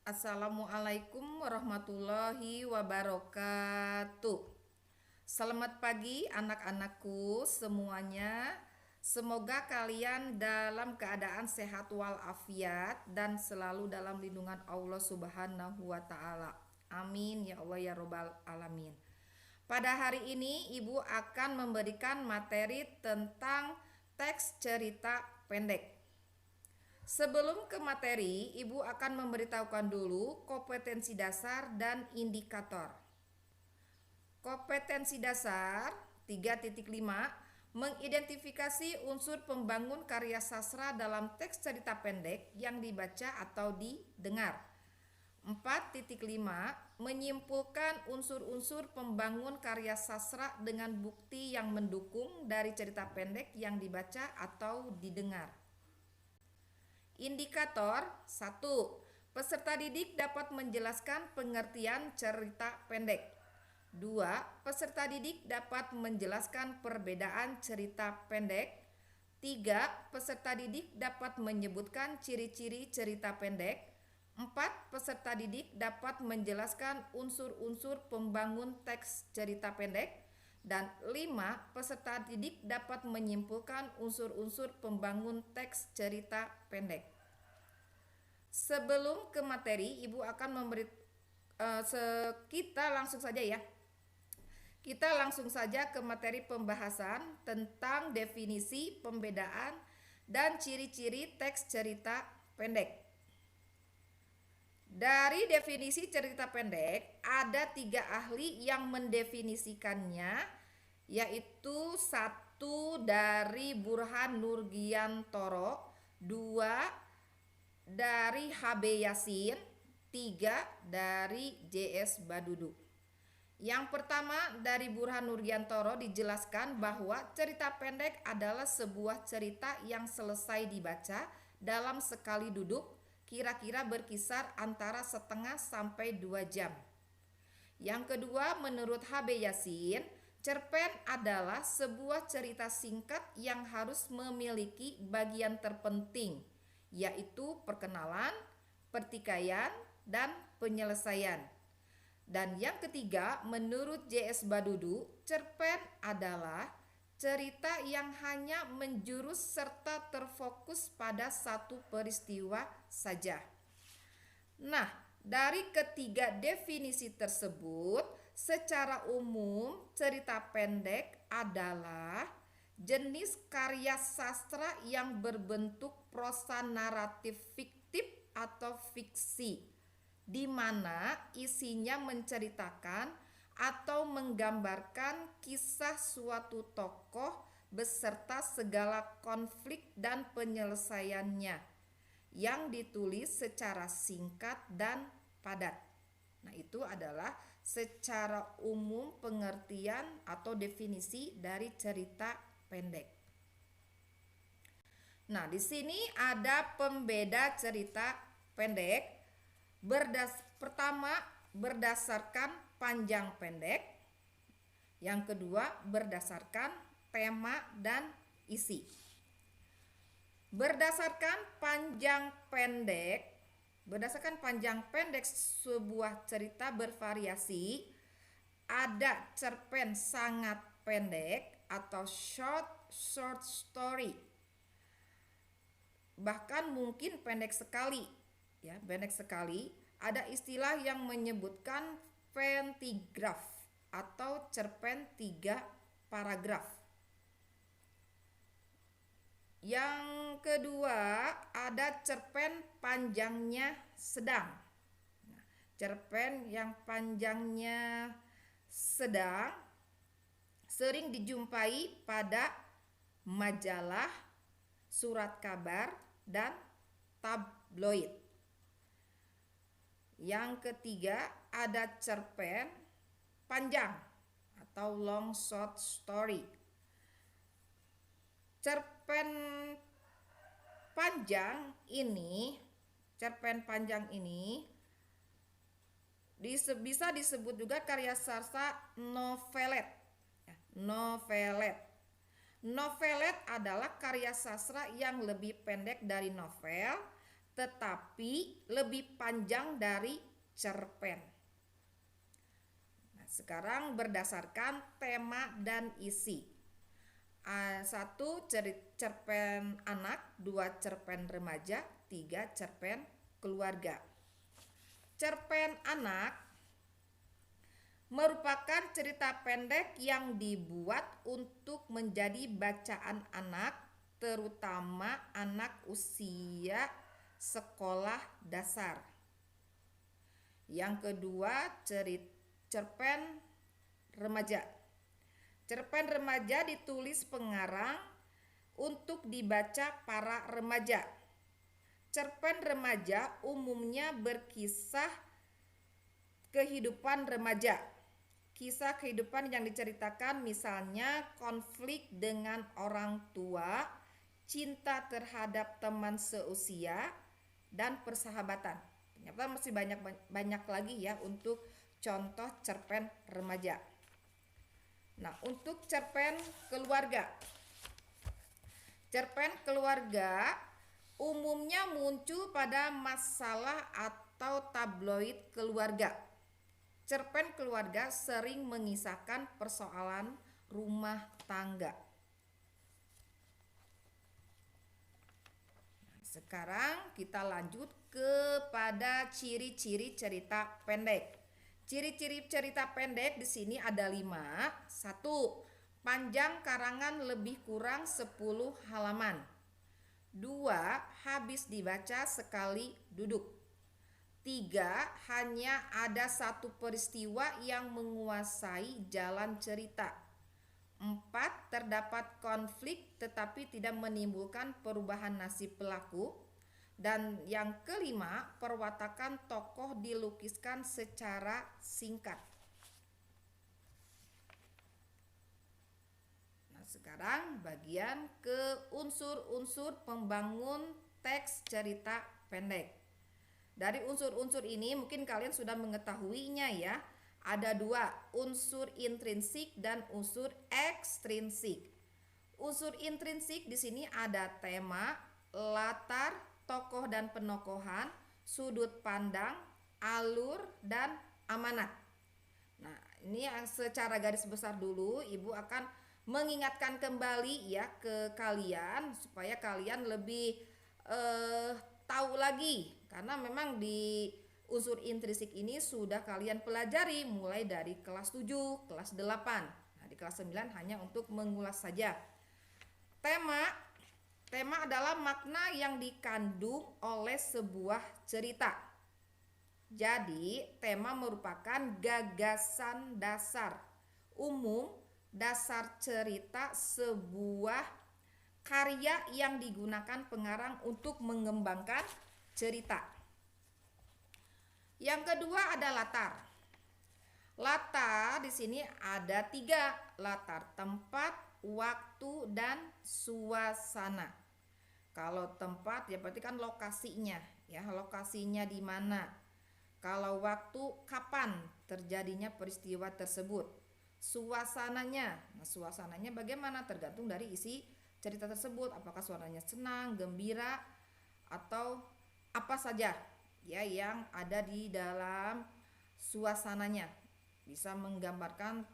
Assalamualaikum warahmatullahi wabarakatuh. Selamat pagi anak-anakku semuanya. Semoga kalian dalam keadaan sehat walafiat dan selalu dalam lindungan Allah Subhanahu wa taala. Amin ya Allah ya robbal alamin. Pada hari ini Ibu akan memberikan materi tentang teks cerita pendek. Sebelum ke materi, Ibu akan memberitahukan dulu kompetensi dasar dan indikator. Kompetensi dasar 3.5 mengidentifikasi unsur pembangun karya sastra dalam teks cerita pendek yang dibaca atau didengar. 4.5 menyimpulkan unsur-unsur pembangun karya sastra dengan bukti yang mendukung dari cerita pendek yang dibaca atau didengar. Indikator 1. Peserta didik dapat menjelaskan pengertian cerita pendek. 2. Peserta didik dapat menjelaskan perbedaan cerita pendek. 3. Peserta didik dapat menyebutkan ciri-ciri cerita pendek. 4. Peserta didik dapat menjelaskan unsur-unsur pembangun teks cerita pendek. Dan 5. Peserta didik dapat menyimpulkan unsur-unsur pembangun teks cerita pendek. Sebelum ke materi, Ibu akan kita langsung saja ya. Kita langsung saja ke materi pembahasan tentang definisi, pembedaan, dan ciri-ciri teks cerita pendek. Dari definisi cerita pendek, ada 3 ahli yang mendefinisikannya, yaitu 1 dari Burhan Nurgiantoro, 2 dari HB Yasin, 3 dari JS Badudu. Yang pertama dari Burhan Nurgiantoro dijelaskan bahwa cerita pendek adalah sebuah cerita yang selesai dibaca dalam sekali duduk, kira-kira berkisar antara setengah sampai 2 jam. Yang kedua, menurut HB Yasin, cerpen adalah sebuah cerita singkat yang harus memiliki bagian terpenting, yaitu perkenalan, pertikaian, dan penyelesaian. Dan yang ketiga, menurut JS Badudu, cerpen adalah cerita yang hanya menjurus serta terfokus pada satu peristiwa saja. Nah, dari ketiga definisi tersebut, secara umum cerita pendek adalah jenis karya sastra yang berbentuk prosa naratif fiktif atau fiksi, di mana isinya menceritakan atau menggambarkan kisah suatu tokoh beserta segala konflik dan penyelesaiannya yang ditulis secara singkat dan padat. Nah, itu adalah secara umum pengertian atau definisi dari cerita pendek. Nah, di sini ada pembeda cerita pendek. Pertama, berdasarkan panjang pendek. Yang kedua, berdasarkan tema dan isi. Berdasarkan panjang pendek sebuah cerita bervariasi. Ada cerpen sangat pendek atau short story. Bahkan mungkin pendek sekali. Ya, pendek sekali. Ada istilah yang menyebutkan pentigraf atau cerpen 3 paragraf. Yang kedua, ada cerpen panjangnya sedang. Nah, cerpen yang panjangnya sedang sering dijumpai pada majalah, surat kabar, dan tabloid. Yang ketiga, ada cerpen panjang atau long short story. Cerpen panjang ini bisa disebut juga karya sastra novelet. Novelet adalah karya sastra yang lebih pendek dari novel, tetapi lebih panjang dari cerpen. Nah, sekarang berdasarkan tema dan isi. Satu, cerpen anak, dua, cerpen remaja, tiga, cerpen keluarga. Cerpen anak merupakan cerita pendek yang dibuat untuk menjadi bacaan anak, terutama anak usia sekolah dasar. Yang kedua, cerpen remaja. Cerpen remaja ditulis pengarang untuk dibaca para remaja. Cerpen remaja umumnya berkisah kehidupan remaja. Kisah kehidupan yang diceritakan misalnya konflik dengan orang tua, cinta terhadap teman seusia, dan persahabatan. Ternyata masih banyak lagi ya untuk contoh cerpen remaja. Nah, untuk cerpen keluarga. Cerpen keluarga umumnya muncul pada masalah atau tabloid keluarga. Cerpen keluarga sering mengisahkan persoalan rumah tangga. Sekarang kita lanjut kepada ciri-ciri cerita pendek. Ciri-ciri cerita pendek di sini ada 5. 1. Panjang karangan lebih kurang 10 halaman. 2. Habis dibaca sekali duduk. 3. Hanya ada satu peristiwa yang menguasai jalan cerita. 4. Terdapat konflik tetapi tidak menimbulkan perubahan nasib pelaku. Dan yang kelima, perwatakan tokoh dilukiskan secara singkat. Nah, sekarang bagian ke unsur-unsur pembangun teks cerita pendek. Dari unsur-unsur ini mungkin kalian sudah mengetahuinya ya. Ada 2, unsur intrinsik dan unsur ekstrinsik. Unsur intrinsik di sini ada tema, latar, tokoh dan penokohan, sudut pandang, alur, dan amanat. Nah, ini yang secara garis besar dulu Ibu akan mengingatkan kembali ya ke kalian supaya kalian lebih tahu lagi, karena memang di unsur intrinsik ini sudah kalian pelajari mulai dari kelas 7, kelas 8. Nah, di kelas 9 hanya untuk mengulas saja. Tema adalah makna yang dikandung oleh sebuah cerita. Jadi, tema merupakan gagasan dasar umum, dasar cerita sebuah karya yang digunakan pengarang untuk mengembangkan cerita. Yang kedua ada latar. Latar di sini ada 3, latar tempat, waktu, dan suasana. Kalau tempat ya berarti kan lokasinya, ya lokasinya di mana. Kalau waktu, kapan terjadinya peristiwa tersebut. Suasananya, nah suasananya bagaimana tergantung dari isi cerita tersebut. Apakah suasananya senang, gembira, atau apa saja ya yang ada di dalam suasananya. Bisa menggambarkan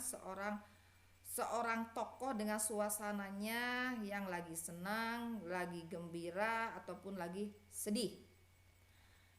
seorang tokoh dengan suasananya yang lagi senang, lagi gembira, ataupun lagi sedih.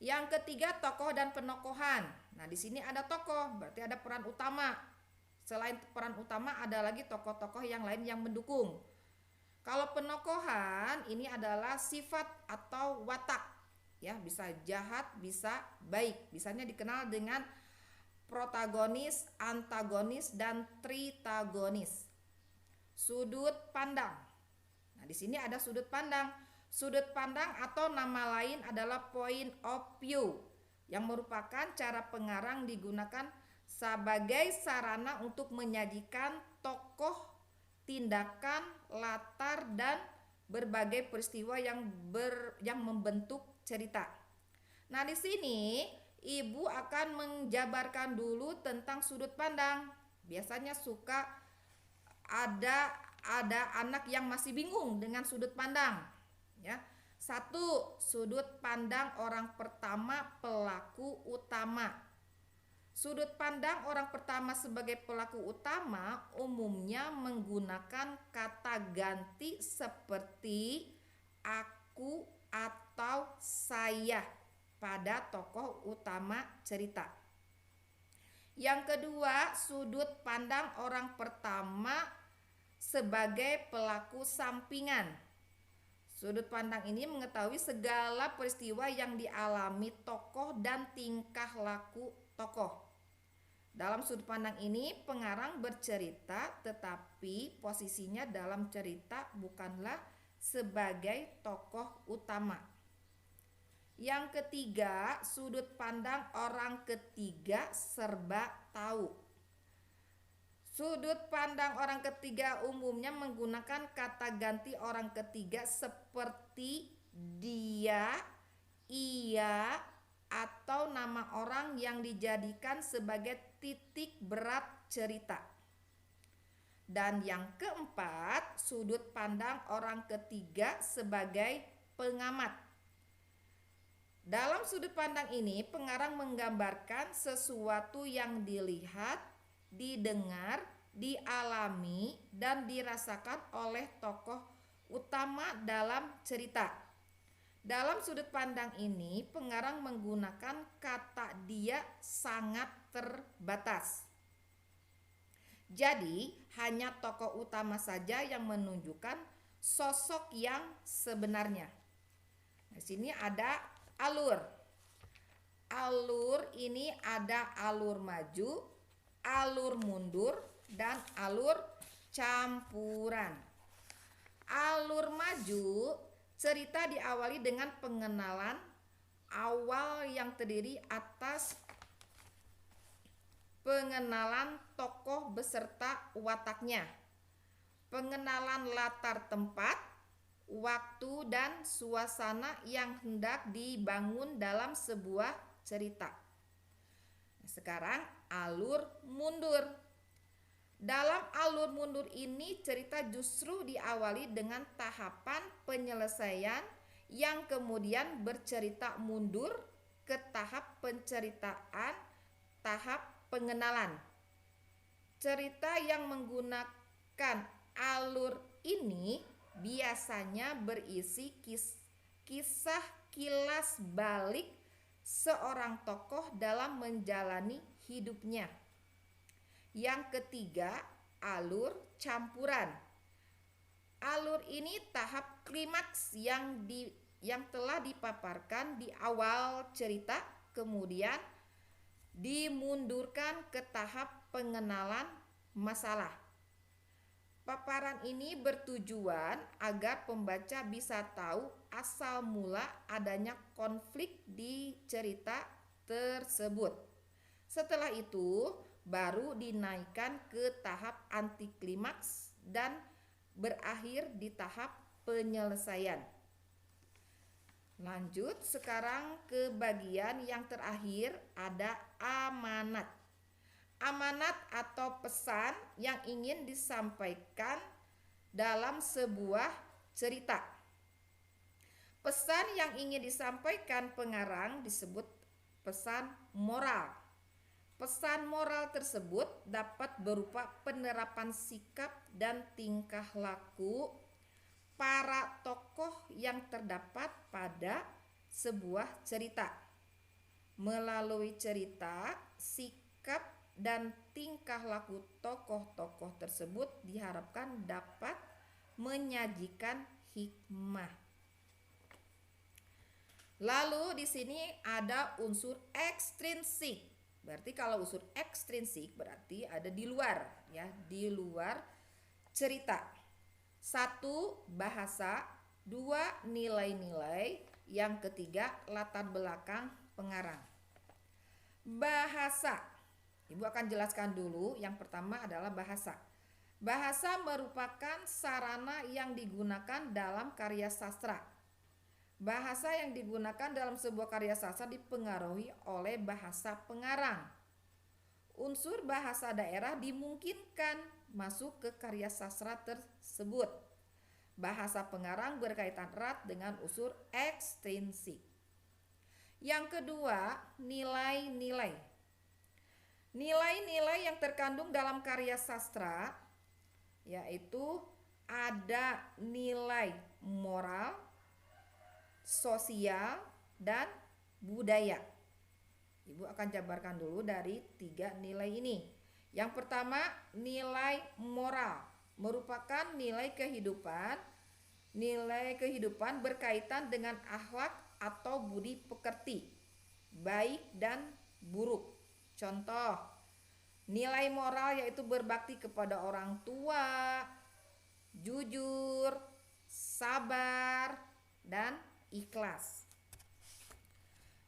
Yang ketiga, tokoh dan penokohan. Nah, di sini ada tokoh, berarti ada peran utama. Selain peran utama, ada lagi tokoh-tokoh yang lain yang mendukung. Kalau penokohan ini adalah sifat atau watak, ya bisa jahat, bisa baik. Bisanya dikenal dengan protagonis, antagonis, dan tritagonis. Sudut pandang. Nah, di sini ada sudut pandang. Sudut pandang atau nama lain adalah point of view, yang merupakan cara pengarang digunakan sebagai sarana untuk menyajikan tokoh, tindakan, latar, dan berbagai peristiwa yang membentuk cerita. Nah, di sini Ibu akan menjabarkan dulu tentang sudut pandang. Biasanya suka ada anak yang masih bingung dengan sudut pandang, ya. Satu, sudut pandang orang pertama pelaku utama. Sudut pandang orang pertama sebagai pelaku utama umumnya menggunakan kata ganti seperti aku atau saya pada tokoh utama cerita. Yang kedua, sudut pandang orang pertama sebagai pelaku sampingan. Sudut pandang ini mengetahui segala peristiwa yang dialami tokoh dan tingkah laku tokoh. Dalam sudut pandang ini, pengarang bercerita tetapi posisinya dalam cerita bukanlah sebagai tokoh utama. Yang ketiga, sudut pandang orang ketiga serba tahu. Sudut pandang orang ketiga umumnya menggunakan kata ganti orang ketiga seperti dia, ia, atau nama orang yang dijadikan sebagai titik berat cerita. Dan yang keempat, sudut pandang orang ketiga sebagai pengamat. Dalam sudut pandang ini, pengarang menggambarkan sesuatu yang dilihat, didengar, dialami, dan dirasakan oleh tokoh utama dalam cerita. Dalam sudut pandang ini, pengarang menggunakan kata dia sangat terbatas. Jadi, hanya tokoh utama saja yang menunjukkan sosok yang sebenarnya. Di sini ada alur. Alur ini ada alur maju, alur mundur, dan alur campuran. Alur maju, cerita diawali dengan pengenalan awal yang terdiri atas pengenalan tokoh beserta wataknya, pengenalan latar tempat, waktu, dan suasana yang hendak dibangun dalam sebuah cerita. Sekarang alur mundur. Dalam alur mundur ini cerita justru diawali dengan tahapan penyelesaian yang kemudian bercerita mundur ke tahap penceritaan, tahap pengenalan. Cerita yang menggunakan alur ini biasanya berisi kisah kilas balik seorang tokoh dalam menjalani hidupnya. Yang ketiga, alur campuran. Alur ini tahap klimaks yang telah dipaparkan di awal cerita, kemudian dimundurkan ke tahap pengenalan masalah. Paparan ini bertujuan agar pembaca bisa tahu asal mula adanya konflik di cerita tersebut. Setelah itu, baru dinaikkan ke tahap anti klimaks dan berakhir di tahap penyelesaian. Lanjut sekarang ke bagian yang terakhir, ada amanat. Amanat atau pesan yang ingin disampaikan dalam sebuah cerita. Pesan yang ingin disampaikan pengarang disebut pesan moral. Pesan moral tersebut dapat berupa penerapan sikap dan tingkah laku para tokoh yang terdapat pada sebuah cerita. Melalui cerita, sikap dan tingkah laku tokoh-tokoh tersebut diharapkan dapat menyajikan hikmah. Lalu di sini ada unsur ekstrinsik. Berarti kalau unsur ekstrinsik berarti ada di luar, ya, di luar cerita. 1. Bahasa, 2. Nilai-nilai, yang ketiga latar belakang pengarang. Bahasa. Ibu akan jelaskan dulu. Yang pertama adalah bahasa. Bahasa merupakan sarana yang digunakan dalam karya sastra. Bahasa yang digunakan dalam sebuah karya sastra dipengaruhi oleh bahasa pengarang. Unsur bahasa daerah dimungkinkan masuk ke karya sastra tersebut. Bahasa pengarang berkaitan erat dengan unsur ekstrinsik. Yang kedua, nilai-nilai. Nilai-nilai yang terkandung dalam karya sastra yaitu ada nilai moral, sosial, dan budaya. Ibu akan jabarkan dulu dari 3 nilai ini. Yang pertama, nilai moral merupakan nilai kehidupan. Nilai kehidupan berkaitan dengan akhlak atau budi pekerti, baik dan buruk. Contoh, nilai moral yaitu berbakti kepada orang tua, jujur, sabar, dan ikhlas.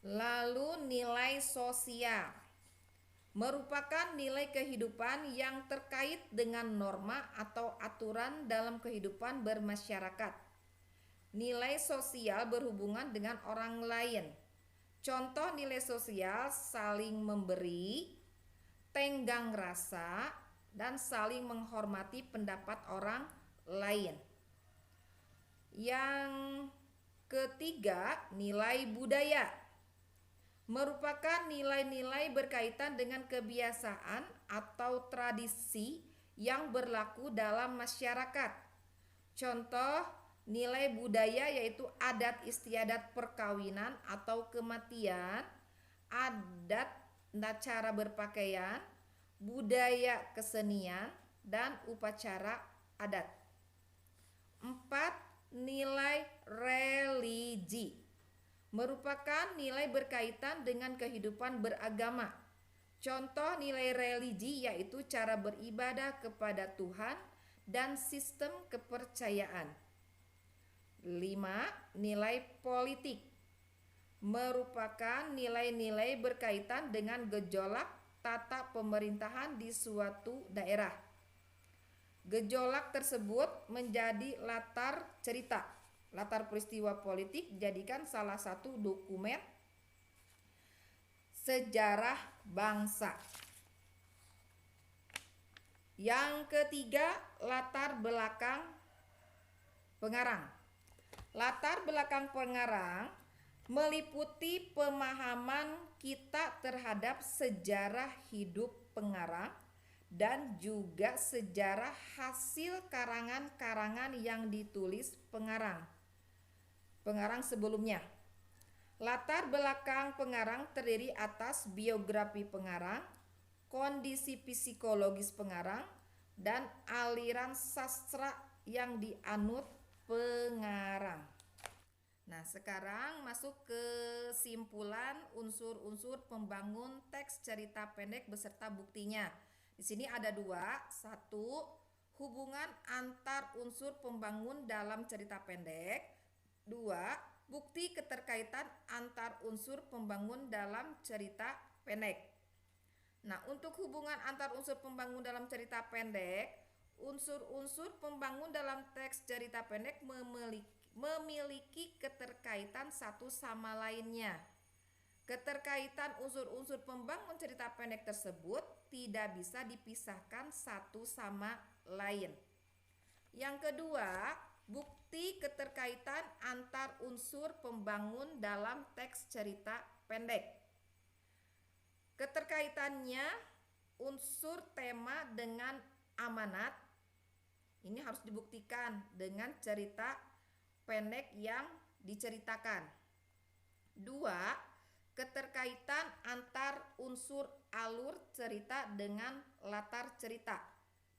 Lalu nilai sosial merupakan nilai kehidupan yang terkait dengan norma atau aturan dalam kehidupan bermasyarakat. Nilai sosial berhubungan dengan orang lain. Contoh nilai sosial saling memberi, tenggang rasa, dan saling menghormati pendapat orang lain. Yang ketiga, nilai budaya merupakan nilai-nilai berkaitan dengan kebiasaan atau tradisi yang berlaku dalam masyarakat. Contoh nilai budaya yaitu adat istiadat perkawinan atau kematian, adat dan cara berpakaian, budaya kesenian, dan upacara adat. 4. Nilai religi merupakan nilai berkaitan dengan kehidupan beragama. Contoh nilai religi yaitu cara beribadah kepada Tuhan dan sistem kepercayaan. 5. Nilai politik merupakan nilai-nilai berkaitan dengan gejolak tata pemerintahan di suatu daerah. Gejolak tersebut menjadi latar cerita. Latar peristiwa politik dijadikan salah satu dokumen sejarah bangsa. Yang ketiga, latar belakang pengarang. Latar belakang pengarang meliputi pemahaman kita terhadap sejarah hidup pengarang dan juga sejarah hasil karangan-karangan yang ditulis pengarang sebelumnya. Latar belakang pengarang terdiri atas biografi pengarang, kondisi psikologis pengarang, dan aliran sastra yang dianut pengarang. Nah, sekarang masuk ke kesimpulan unsur-unsur pembangun teks cerita pendek beserta buktinya. Di sini ada 2. 1. Hubungan antar unsur pembangun dalam cerita pendek. 2. Bukti keterkaitan antar unsur pembangun dalam cerita pendek. Nah, untuk hubungan antar unsur pembangun dalam cerita pendek, unsur-unsur pembangun dalam teks cerita pendek memiliki keterkaitan satu sama lainnya. Keterkaitan unsur-unsur pembangun cerita pendek tersebut tidak bisa dipisahkan satu sama lain. Yang kedua, bukti keterkaitan antar unsur pembangun dalam teks cerita pendek. Keterkaitannya unsur tema dengan amanat ini harus dibuktikan dengan cerita pendek yang diceritakan. 2. Keterkaitan antar unsur alur cerita dengan latar cerita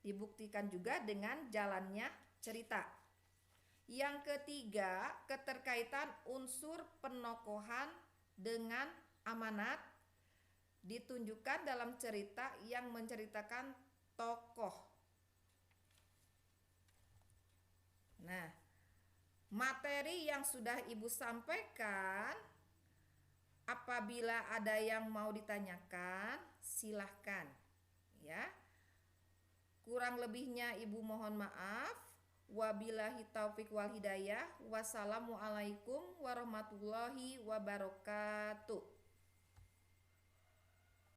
dibuktikan juga dengan jalannya cerita. Yang ketiga, keterkaitan unsur penokohan dengan amanat ditunjukkan dalam cerita yang menceritakan tokoh. Nah, materi yang sudah Ibu sampaikan, apabila ada yang mau ditanyakan, silahkan ya. Kurang lebihnya Ibu mohon maaf. Wabillahi taufiq wal hidayah. Wassalamualaikum warahmatullahi wabarakatuh.